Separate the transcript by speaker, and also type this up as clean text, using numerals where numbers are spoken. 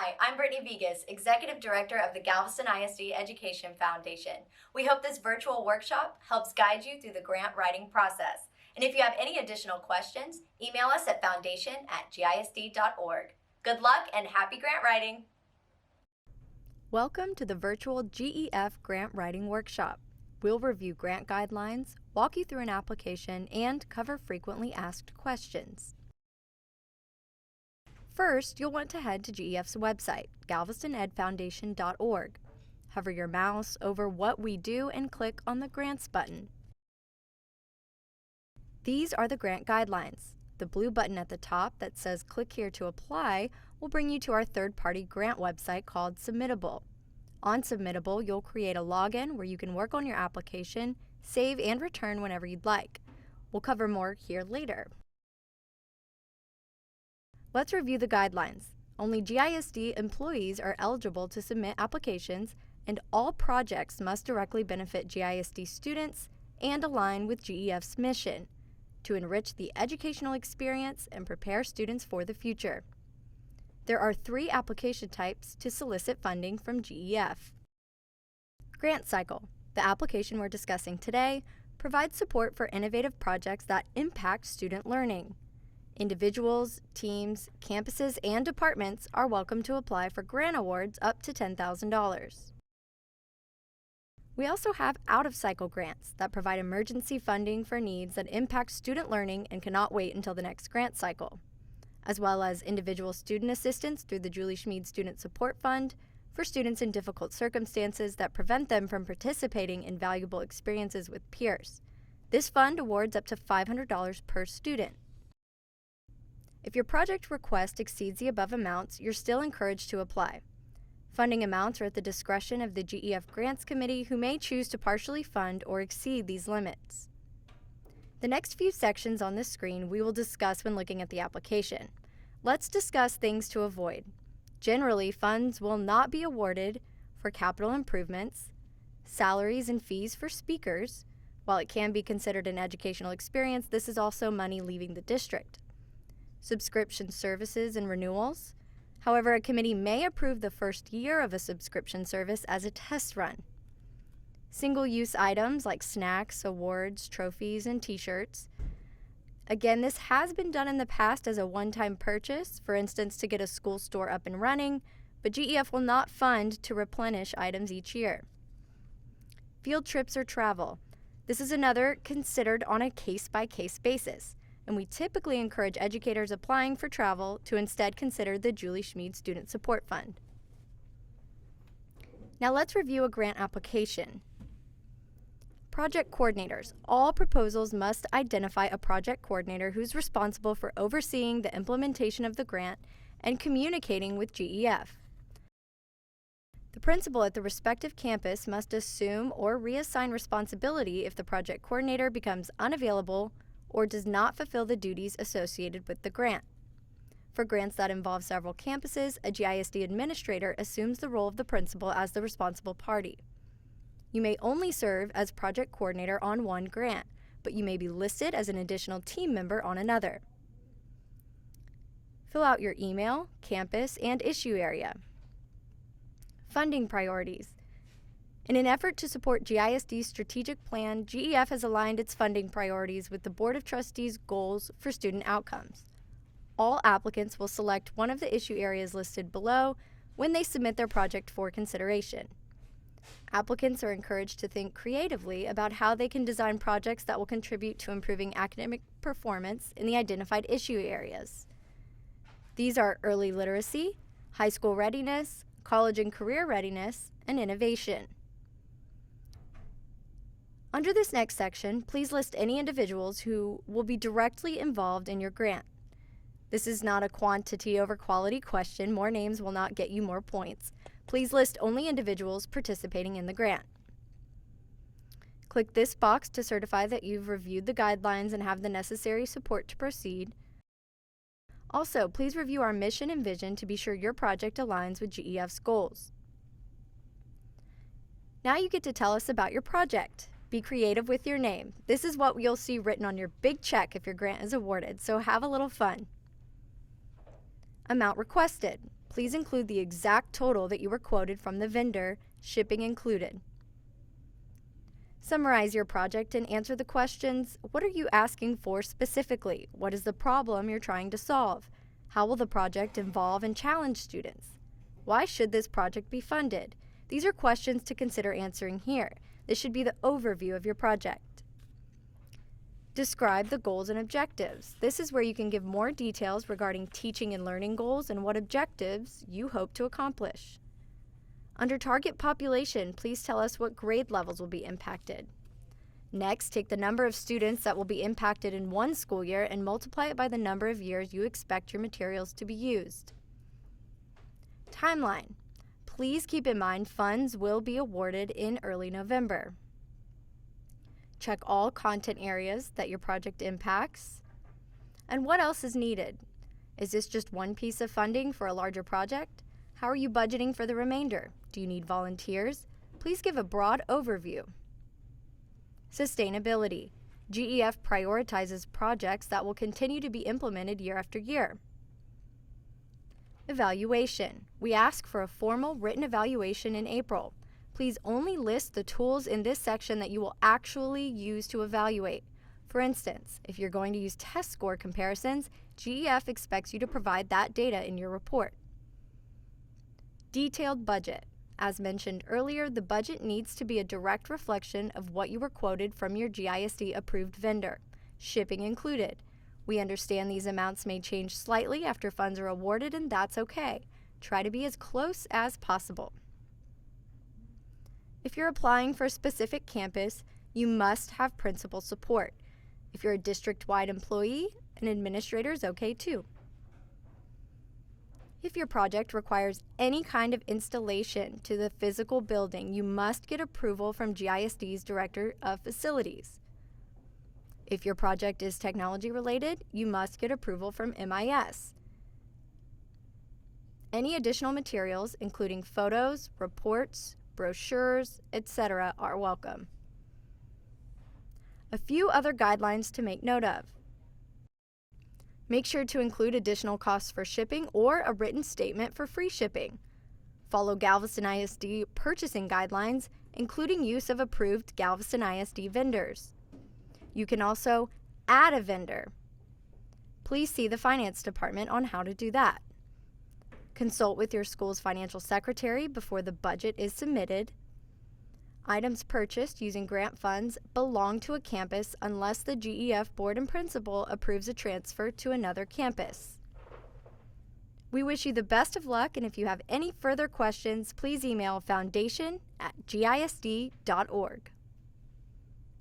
Speaker 1: Hi, I'm Brittany Vigas, Executive Director of the Galveston ISD Education Foundation. We hope this virtual workshop helps guide you through the grant writing process. And if you have any additional questions, email us at foundation@gisd.org. Good luck and happy grant writing!
Speaker 2: Welcome to the virtual GEF Grant Writing Workshop. We'll review grant guidelines, walk you through an application, and cover frequently asked questions. First, you'll want to head to GEF's website, galvestonedfoundation.org. Hover your mouse over What We Do and click on the Grants button. These are the grant guidelines. The blue button at the top that says Click here to apply will bring you to our third-party grant website called Submittable. On Submittable, you'll create a login where you can work on your application, save and return whenever you'd like. We'll cover more here later. Let's review the guidelines. Only GISD employees are eligible to submit applications, and all projects must directly benefit GISD students and align with GEF's mission to enrich the educational experience and prepare students for the future. There are 3 application types to solicit funding from GEF. Grant Cycle. The application we're discussing today provides support for innovative projects that impact student learning. Individuals, teams, campuses, and departments are welcome to apply for grant awards up to $10,000. We also have out-of-cycle grants that provide emergency funding for needs that impact student learning and cannot wait until the next grant cycle, as well as individual student assistance through the Julie Schmid Student Support Fund for students in difficult circumstances that prevent them from participating in valuable experiences with peers. This fund awards up to $500 per student. If your project request exceeds the above amounts, you're still encouraged to apply. Funding amounts are at the discretion of the GEF Grants Committee, who may choose to partially fund or exceed these limits. The next few sections on this screen we will discuss when looking at the application. Let's discuss things to avoid. Generally, funds will not be awarded for capital improvements, salaries and fees for speakers. While it can be considered an educational experience, this is also money leaving the district. Subscription services and renewals. However, a committee may approve the first year of a subscription service as a test run. Single-use items like snacks, awards, trophies, and t-shirts. Again, this has been done in the past as a one-time purchase, for instance, to get a school store up and running, but GEF will not fund to replenish items each year. Field trips or travel. This is another considered on a case-by-case basis, and we typically encourage educators applying for travel to instead consider the Julie Schmid Student Support Fund. Now let's review a grant application. Project coordinators. All proposals must identify a project coordinator who's responsible for overseeing the implementation of the grant and communicating with GEF. The principal at the respective campus must assume or reassign responsibility if the project coordinator becomes unavailable or does not fulfill the duties associated with the grant. For grants that involve several campuses, a GISD administrator assumes the role of the principal as the responsible party. You may only serve as project coordinator on one grant, but you may be listed as an additional team member on another. Fill out your email, campus, and issue area. Funding priorities. In an effort to support GISD's strategic plan, GEF has aligned its funding priorities with the Board of Trustees' goals for student outcomes. All applicants will select one of the issue areas listed below when they submit their project for consideration. Applicants are encouraged to think creatively about how they can design projects that will contribute to improving academic performance in the identified issue areas. These are early literacy, high school readiness, college and career readiness, and innovation. Under this next section, please list any individuals who will be directly involved in your grant. This is not a quantity over quality question. More names will not get you more points. Please list only individuals participating in the grant. Click this box to certify that you've reviewed the guidelines and have the necessary support to proceed. Also, please review our mission and vision to be sure your project aligns with GEF's goals. Now you get to tell us about your project. Be creative with your name. This is what you'll see written on your big check if your grant is awarded, so have a little fun. Amount requested. Please include the exact total that you were quoted from the vendor, shipping included. Summarize your project and answer the questions: what are you asking for specifically? What is the problem you're trying to solve? How will the project involve and challenge students? Why should this project be funded? These are questions to consider answering here. This should be the overview of your project. Describe the goals and objectives. This is where you can give more details regarding teaching and learning goals and what objectives you hope to accomplish. Under target population, please tell us what grade levels will be impacted. Next, take the number of students that will be impacted in one school year and multiply it by the number of years you expect your materials to be used. Timeline. Please keep in mind funds will be awarded in early November. Check all content areas that your project impacts. And what else is needed? Is this just one piece of funding for a larger project? How are you budgeting for the remainder? Do you need volunteers? Please give a broad overview. Sustainability. GEF prioritizes projects that will continue to be implemented year after year. Evaluation. We ask for a formal written evaluation in April. Please only list the tools in this section that you will actually use to evaluate. For instance, if you're going to use test score comparisons, GEF expects you to provide that data in your report. Detailed budget. As mentioned earlier, the budget needs to be a direct reflection of what you were quoted from your GISD approved vendor, shipping included. We understand these amounts may change slightly after funds are awarded, and that's okay. Try to be as close as possible. If you're applying for a specific campus, you must have principal support. If you're a district-wide employee, an administrator is okay too. If your project requires any kind of installation to the physical building, you must get approval from GISD's Director of Facilities. If your project is technology related, you must get approval from MIS. Any additional materials, including photos, reports, brochures, etc., are welcome. A few other guidelines to make note of. Make sure to include additional costs for shipping or a written statement for free shipping. Follow Galveston ISD purchasing guidelines, including use of approved Galveston ISD vendors. You can also add a vendor. Please see the finance department on how to do that. Consult with your school's financial secretary before the budget is submitted. Items purchased using grant funds belong to a campus unless the GEF board and principal approves a transfer to another campus. We wish you the best of luck, and if you have any further questions, please email foundation@gisd.org.